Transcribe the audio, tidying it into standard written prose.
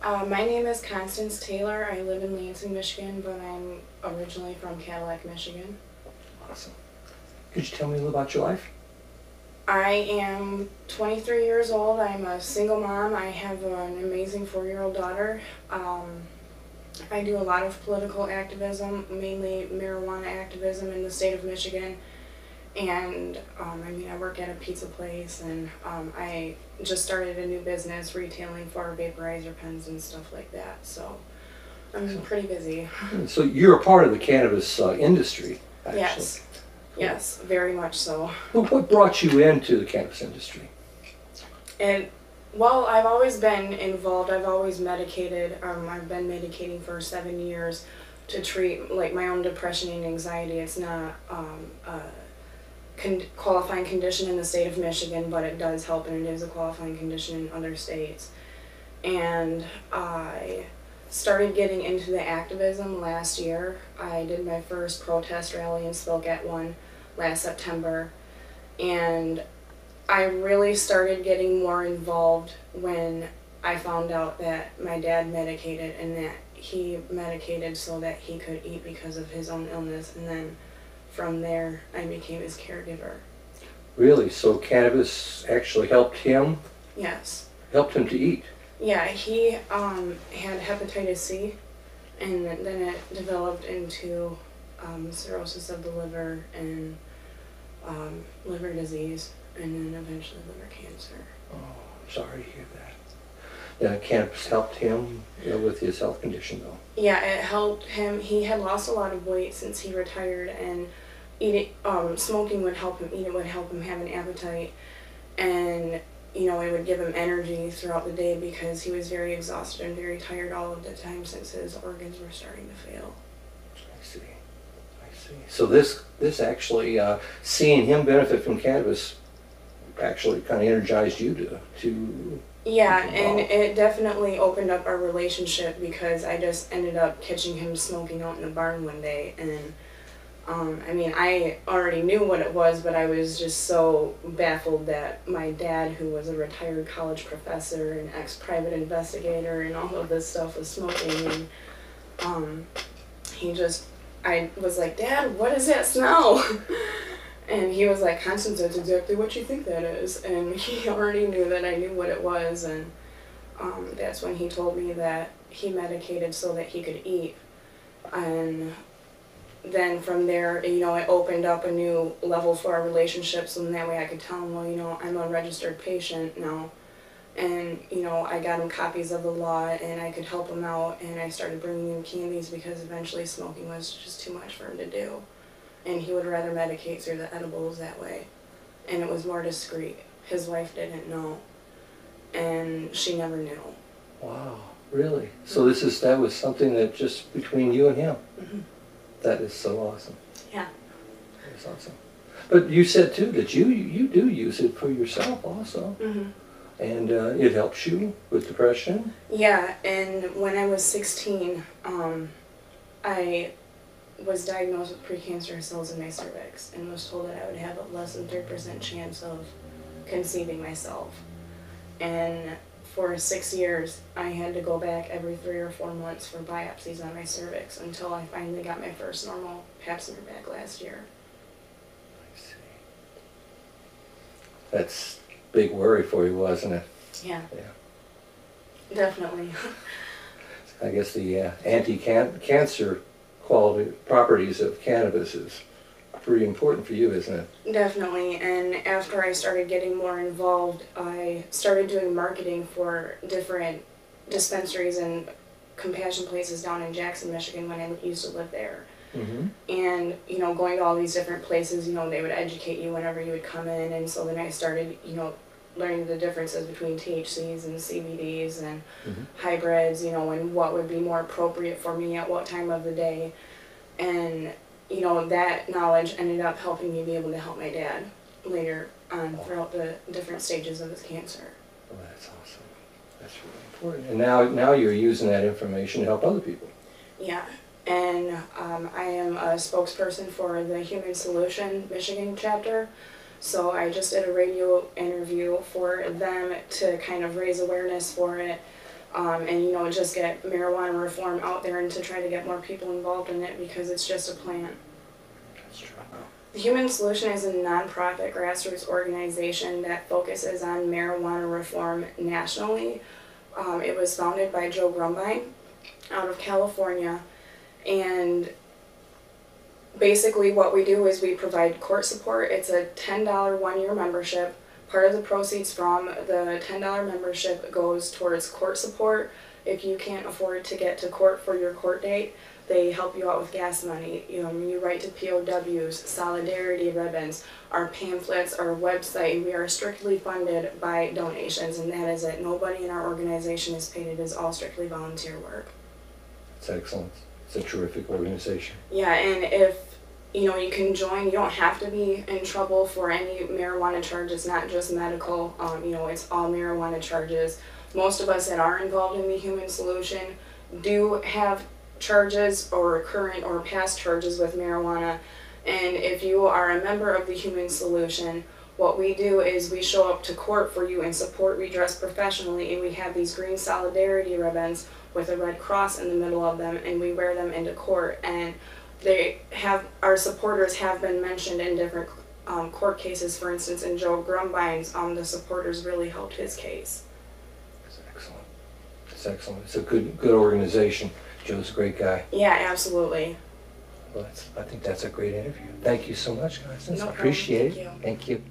My name is Constance Taylor. I live in Lansing, Michigan, but I'm originally from Cadillac, Michigan. Awesome. Could you tell me a little about your life? I am 23 years old. I'm a single mom. I have an amazing 4-year-old daughter. I do a lot of political activism, mainly marijuana activism in the state of Michigan. And I work at a pizza place, and I just started a new business retailing for vaporizer pens and stuff like that. So I'm pretty busy. So you're a part of the cannabis industry, actually. Yes. Cool. Yes, very much so. Well, what brought you into the cannabis industry? Well, I've always been involved. I've always medicated. I've been medicating for 7 years to treat like my own depression and anxiety. It's not qualifying condition in the state of Michigan, but it does help, and it is a qualifying condition in other states. And I started getting into the activism last year. I did my first protest rally and spoke at one last September, and I really started getting more involved when I found out that my dad medicated, and that he medicated so that he could eat because of his own illness, and then from there I became his caregiver. Really? So cannabis actually helped him? Yes. Helped him to eat? Yeah, he had hepatitis C, and then it developed into cirrhosis of the liver and liver disease, and then eventually liver cancer. Oh, I'm sorry to hear that. Yeah, cannabis helped him with his health condition, though. Yeah, it helped him. He had lost a lot of weight since he retired, and smoking would help him eat. It would help him have an appetite, and it would give him energy throughout the day because he was very exhausted and very tired all of the time since his organs were starting to fail. I see. I see. So this actually, seeing him benefit from cannabis actually kind of energized you to Yeah, and it definitely opened up our relationship because I just ended up catching him smoking out in the barn one day, and I already knew what it was, but I was just so baffled that my dad, who was a retired college professor and ex-private investigator and all of this stuff, was smoking, and I was like, "Dad, what is that smell?" And he was like, "Constance, that's exactly what you think that is." And he already knew that I knew what it was, and that's when he told me that he medicated so that he could eat. And then from there, it opened up a new level for our relationship, so that way I could tell him, well, I'm a registered patient now. And, I got him copies of the law, and I could help him out, and I started bringing him candies because eventually smoking was just too much for him to do. And he would rather medicate through the edibles that way. And it was more discreet. His wife didn't know, and she never knew. Wow, really? So that was something that just between you and him? Mm-hmm. That is so awesome. Yeah. That is awesome. But you said too that you do use it for yourself also. Mm-hmm. And it helps you with depression? Yeah, and when I was 16, I was diagnosed with precancerous cells in my cervix and was told that I would have a less than 3% chance of conceiving myself. And for 6 years, I had to go back every 3 or 4 months for biopsies on my cervix until I finally got my first normal pap smear back last year. I see. That's a big worry for you, wasn't it? Yeah. Yeah. Definitely. I guess the anti-cancer properties of cannabis is pretty important for you, isn't it? Definitely, and after I started getting more involved, I started doing marketing for different dispensaries and compassion places down in Jackson, Michigan when I used to live there. Mm-hmm. And, going to all these different places, they would educate you whenever you would come in, and so then I started, learning the differences between THCs and CBDs and hybrids, and what would be more appropriate for me at what time of the day. And that knowledge ended up helping me be able to help my dad later on throughout the different stages of his cancer. Well, that's awesome. That's really important. And now you're using that information to help other people. Yeah, and I am a spokesperson for the Human Solution Michigan chapter. So I just did a radio interview for them to kind of raise awareness for it. and, you know, just get marijuana reform out there and to try to get more people involved in it because it's just a plant. That's true. The Human Solution is a nonprofit grassroots organization that focuses on marijuana reform nationally. It was founded by Joe Grumbine out of California, and basically what we do is we provide court support. It's a $10 one-year membership. Part of the proceeds from the $10 membership goes towards court support. If you can't afford to get to court for your court date, they help you out with gas money. You know, you write to POWs, solidarity ribbons, our pamphlets, our website. We are strictly funded by donations, and that is it. Nobody in our organization is paid. It is all strictly volunteer work. It's excellent. It's a terrific organization. Yeah, and if you know, you can join. You don't have to be in trouble for any marijuana charges, not just medical. You know, it's all marijuana charges. Most of us that are involved in the Human Solution do have charges or current or past charges with marijuana. And if you are a member of the Human Solution, what we do is we show up to court for you and support redress professionally, and we have these green solidarity ribbons with a red cross in the middle of them, and we wear them into court. And they have, our supporters have been mentioned in different court cases. For instance, in Joe Grumbine's, the supporters really helped his case. It's excellent. It's excellent. It's a good organization. Joe's a great guy. Yeah, absolutely. Well, I think that's a great interview. Thank you so much, Constance. No I problem. appreciate Thank it. you. Thank you.